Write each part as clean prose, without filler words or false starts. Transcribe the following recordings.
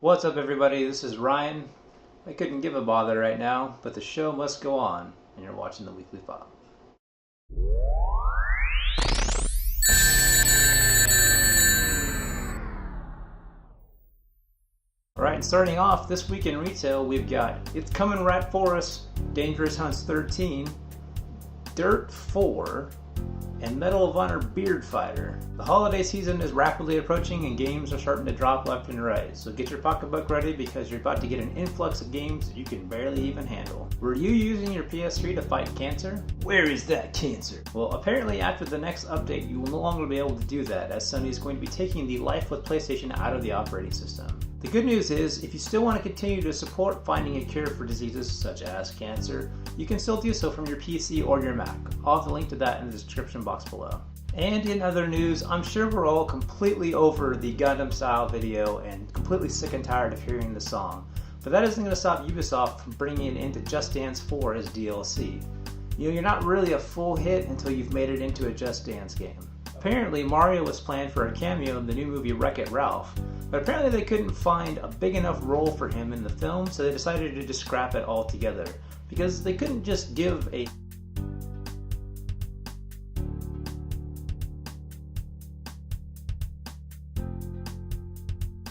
What's up, everybody? This is Ryan. I couldn't give a bother right now, but the show must go on, and you're watching the Weekly FFoP. Alright, and starting off this week in retail, we've got It's Coming Right For Us, Dangerous Hunts 13, Dirt 4, and Medal of Honor Beard Fighter. The holiday season is rapidly approaching and games are starting to drop left and right, so get your pocketbook ready because you're about to get an influx of games that you can barely even handle. Were you using your PS3 to fight cancer? Where is that cancer? Well, apparently after the next update you will no longer be able to do that, as Sony is going to be taking the Life with PlayStation out of the operating system. The good news is, if you still want to continue to support finding a cure for diseases such as cancer, you can still do so from your PC or your Mac. I'll have the link to that in the description box below. And in other news, I'm sure we're all completely over the Gundam style video and completely sick and tired of hearing the song. But that isn't going to stop Ubisoft from bringing it into Just Dance 4 as DLC. You're not really a full hit until you've made it into a Just Dance game. Apparently Mario was planned for a cameo in the new movie Wreck-It Ralph, but apparently they couldn't find a big enough role for him in the film, so they decided to just scrap it altogether, because they couldn't just give a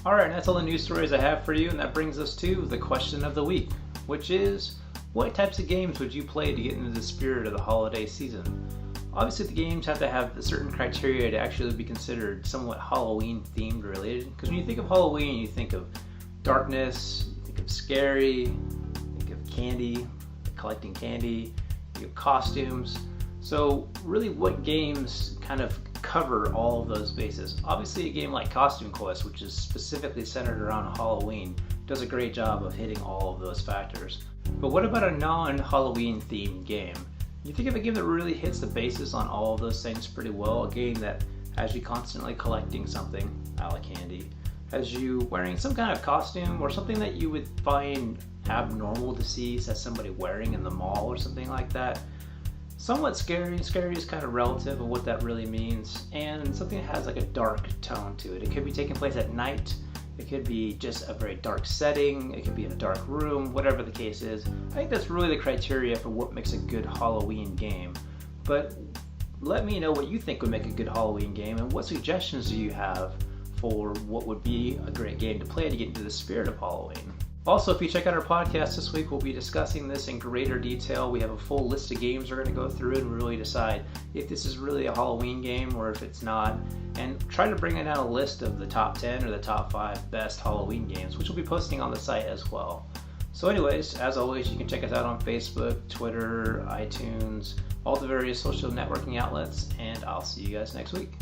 Alright, and that's all the news stories I have for you, and that brings us to the question of the week, which is, what types of games would you play to get into the spirit of the holiday season? Obviously the games have to have a certain criteria to actually be considered somewhat Halloween themed related, because when you think of Halloween you think of darkness, you think of scary, you think of candy, collecting candy, you think of costumes. So really, what games kind of cover all of those bases? Obviously a game like Costume Quest, which is specifically centered around Halloween, does a great job of hitting all of those factors. But what about a non-Halloween themed game? You think of a game that really hits the basis on all of those things pretty well, a game that has you constantly collecting something, a la candy, has you wearing some kind of costume or something that you would find abnormal to see somebody wearing in the mall or something like that. Somewhat scary, and scary is kind of relative of what that really means, and something that has like a dark tone to it. It could be taking place at night, it could be just a very dark setting, it could be in a dark room, whatever the case is. I think that's really the criteria for what makes a good Halloween game. But let me know what you think would make a good Halloween game, and what suggestions do you have for what would be a great game to play to get into the spirit of Halloween. Also, if you check out our podcast this week, we'll be discussing this in greater detail. We have a full list of games we're going to go through and really decide if this is really a Halloween game or if it's not, and try to bring in out a list of the top 10 or the top 5 best Halloween games, which we'll be posting on the site as well. So anyways, as always, you can check us out on Facebook, Twitter, iTunes, all the various social networking outlets, and I'll see you guys next week.